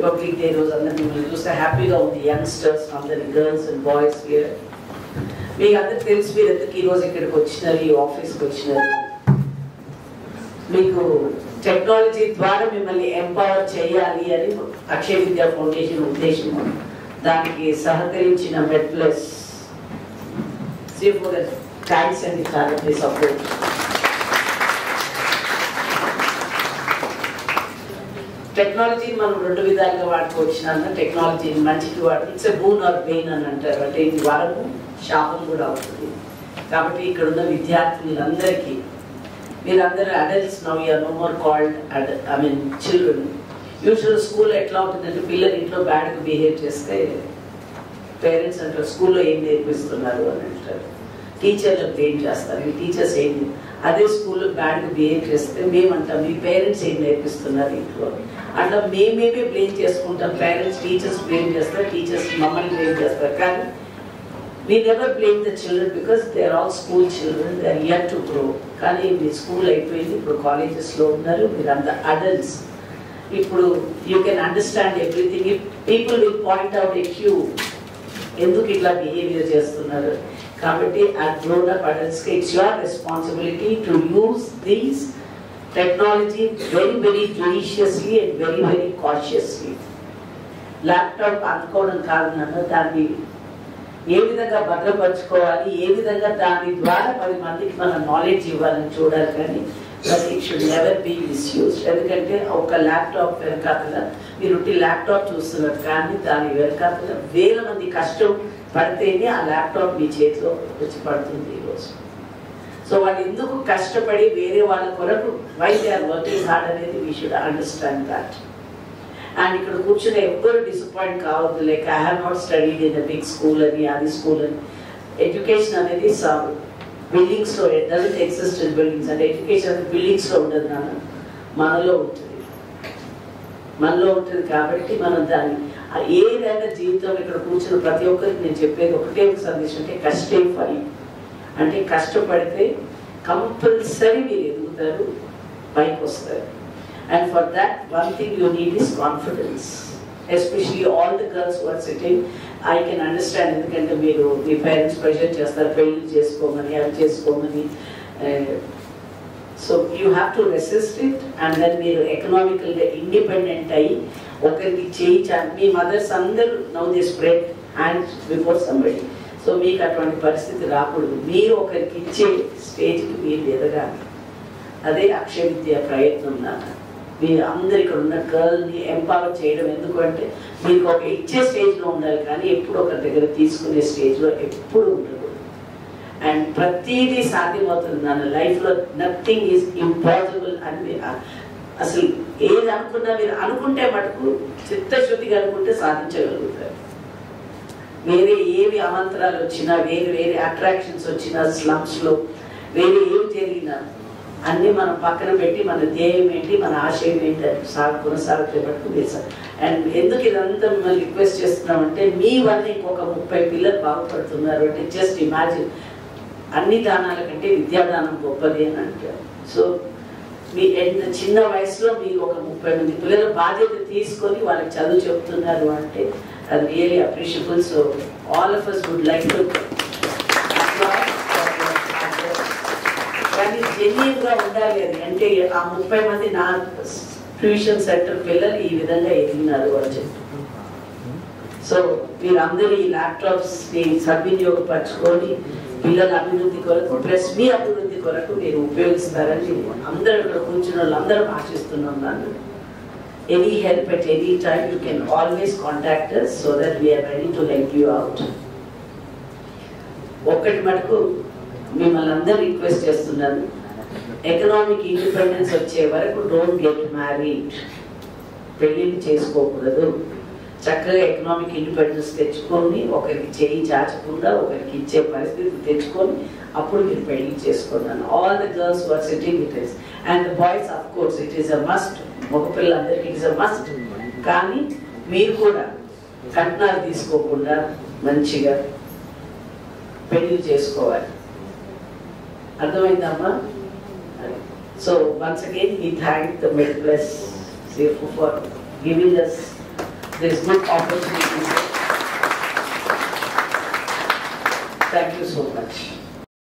Republic day రోజు అందరూ మిమ్మల్ని చూస్తే హ్యాపీగా ఉంది. యంగ్స్టర్స్ అందరి గర్ల్స్ అండ్ బాయ్స్ హియర్. మీకు అందరికి తెలిసి మీరు ఎందుకు ఈరోజు ఇక్కడికి వచ్చినారు, ఈ ఆఫీస్కి వచ్చినారు. మీకు టెక్నాలజీ ద్వారా మిమ్మల్ని ఎంపవర్ చేయాలి అని అక్షయ విద్యా ఫౌండేషన్ ఉద్దేశం. దానికి సహకరించిన మెడ్ప్లస్ థ్యాంక్స్ అండి. చాలా ప్లీజ్ సపోర్ట్. టెక్నాలజీని మనం రెండు విధాలుగా వాడుకోవచ్చు. టెక్నాలజీని మంచికి వాడు it's a boon or bane అని అంటారు. అంటే ఇది వరము శాపం కూడా అవుతుంది. కాబట్టి ఇక్కడ ఉన్న విద్యార్థులందరికీ మీరందరూ adults now you are no more called children. Usual school ఎట్లా ఉంటుందంటే పిల్లలు ఇంట్లో బ్యాడ్గా బిహేవ్ చేస్తే పేరెంట్స్ అంటారు స్కూల్లో ఏం నేర్పిస్తున్నారు అని అంటారు. టీచర్లకు బ్లేమ్ చేస్తారు, ఈ టీచర్స్ ఏంటి. అదే స్కూల్లో బ్యాడ్గా బిహేవ్ చేస్తే మేమంటాం మీ పేరెంట్స్ ఏం నేర్పిస్తున్నారు ఇంట్లో. అట్లా మేమే బ్లేమ్ చేసుకుంటాం. పేరెంట్స్ టీచర్స్ బ్లేమ్ చేస్తారు, టీచర్స్ మమ్మల్ని బ్లేమ్ చేస్తారు. కానీ we never blame the children because they are all school children, they are yet to grow. కానీ మీ స్కూల్ అయిపోయింది, ఇప్పుడు కాలేజెస్లో ఉన్నారు, మీరంతా అడల్ట్స్. ఇప్పుడు you can understand everything. If people will point out a cue ఎందుకు ఇట్లా బిహేవియర్ చేస్తున్నారు. కాబట్టి ఆ గ్రోన్ అప్ అడల్ట్స్కి it's your responsibility to use these technology very very judiciously and very very cautiously. Laptop అనుకోవడం కాదు నన్ను, దాన్ని ఏ విధంగా భద్రపరచుకోవాలి, ఏ విధంగా దాని ద్వారా 10 మందికి మన నాలెడ్జ్ ఇవ్వాలని చూడాలి. కానీ but it should never be misused. ఎందుకంటే ఒక ల్యాప్టాప్ వెనకాతల మీరు ల్యాప్టాప్ చూస్తున్నారు, కానీ దాని వెనకాతల వేల మంది కష్టం పడితేనే ఆ ల్యాప్టాప్ మీ చేతిలో వచ్చి పడుతుంది ఈరోజు. సో వాళ్ళు ఎందుకు కష్టపడి వేరే వాళ్ళ కొరకు why they are working hard అనేది we should understand that. And ఇక్కడ కూర్చుని ఎవ్వరు డిసప్పాయింట్ కావద్దు. Like I have not studied in a big school అని, అది స్కూల్ అని. ఎడ్యుకేషన్ అనేది బిల్డింగ్స్లో డజంట్ ఎగ్జిస్ట్ ఇన్ బిల్డింగ్స్. అంటే ఎడ్యుకేషన్ అనేది బిల్డింగ్స్లో ఉండదు నాన్న, మనలో ఉంటుంది. మనలో ఉంటుంది కాబట్టి మనం దాన్ని ఏదైనా జీవితం ఇక్కడ కూర్చున్న ప్రతి ఒక్కరికి నేను చెప్పేది ఒకటే ఒక సందేశం, అంటే కష్టే ఫలి. అంటే కష్టపడితే కంపల్సరీ మీరు ఎదుగుతారు, పైకి వస్తారు. And for that, one thing you need is confidence. Especially all the girls who are sitting, I can understand. ఎందుకంటే మీరు మీ పేరెంట్స్ ప్రెషర్ చేస్తారు, పెళ్లి చేసుకోమని, అవి చేసుకోమని. So you have to resist it. And then మీరు ఎకనామికల్గా ఇండిపెండెంట్ అయ్యి ఒకరికి చేయించాలి. మీ మదర్స్ అందరూ now they spread hands before somebody. So మీకు అటువంటి పరిస్థితి రాకూడదు. మీరు ఒకరికి ఇచ్చే స్టేజ్కి మీరు ఎదగాలి. అదే అక్షయ విద్య ప్రయత్నం. మీరు అందరు ఇక్కడ ఉన్న గర్ల్ని ఎంపవర్ చేయడం. ఎందుకంటే మీకు ఒక ఇచ్చే స్టేజ్లో ఉండాలి, కానీ ఎప్పుడు ఒకరి దగ్గర తీసుకునే స్టేజ్లో ఎప్పుడు ఉండకూడదు. అండ్ ప్రతిదీ సాధ్యమవుతుంది నా లైఫ్లో. నథింగ్ ఈజ్ ఇంపాసిబుల్ అని అసలు ఏది అనుకున్నా మీరు అనుకుంటే మటుకు చిత్తశుద్ధిగా అనుకుంటే సాధించగలుగుతారు. వేరే ఏవి అమంతరాలు వచ్చినా, వేరే వేరే అట్రాక్షన్స్ వచ్చినా, స్లమ్స్లో వేరే ఏవి జరిగినా అన్నీ మనం పక్కన పెట్టి మన ధ్యేయం ఏంటి, మన ఆశయం ఏంటి అని కొనసాగితే మటుకు వేసాం. అండ్ ఎందుకు ఇదంతా మిమ్మల్ని రిక్వెస్ట్ చేస్తున్నామంటే మీ వల్ల ఇంకొక 30 పిల్లలు బాగుపడుతున్నారు అంటే జస్ట్ ఇమాజిన్. అన్ని దానాల కంటే విద్యాదానం గొప్పది అని అంటారు. సో మీ ఎంత చిన్న వయసులో మీరు ఒక 30 మంది పిల్లల బాధ్యత తీసుకొని వాళ్ళకి చదువు చెప్తున్నారు అంటే అది really appreciable. So all of us would like to కానీ జెన్యూన్గా ఉండాలి. అది అంటే ఆ 30 మంది నా ట్యూషన్ సెంటర్ పిల్లలు ఈ విధంగా ఎదిగినారు అని చెప్పి. సో మీరందరూ ఈ ల్యాప్టాప్స్ని సద్వినియోగపరచుకొని పిల్లల అభివృద్ధి కొరకు ప్లస్ మీ అభివృద్ధి కొరకు మీరు ఉపయోగిస్తారని అందరూ ఇక్కడ కూర్చున్న వాళ్ళందరం ఆశిస్తున్నాం. నన్ను any help at any time you can always contact us so that we are ready to help you out. ఒక్కటి మటుకు మిమ్మల్ని అందరూ రిక్వెస్ట్ చేస్తున్నాను, ఎకనామిక్ ఇండిపెండెన్స్ వచ్చే వరకు డోంట్ గెట్ మ్యారీడ్. పెళ్ళిళ్ళు చేసుకోకూడదు. చక్కగా ఎకనామిక్ ఇండిపెండెన్స్ తెచ్చుకొని ఒకరికి చేయి చాచకుండా ఒకరికి ఇచ్చే పరిస్థితి తెచ్చుకొని అప్పుడు మీరు పెళ్లి చేసుకున్నాను. All the girls were sitting it is and the boys of course it is a must. మగపిల్లలందరికీ ఇట్ ఇస్ అ మస్ట్. కానీ మీరు కూడా కట్నాలు తీసుకోకుండా మంచిగా పెళ్లి చేసుకోవాలి. అర్థమైందమ్మా? So once again we thank the MedPlus for giving us there is good opportunity. Thank you so much.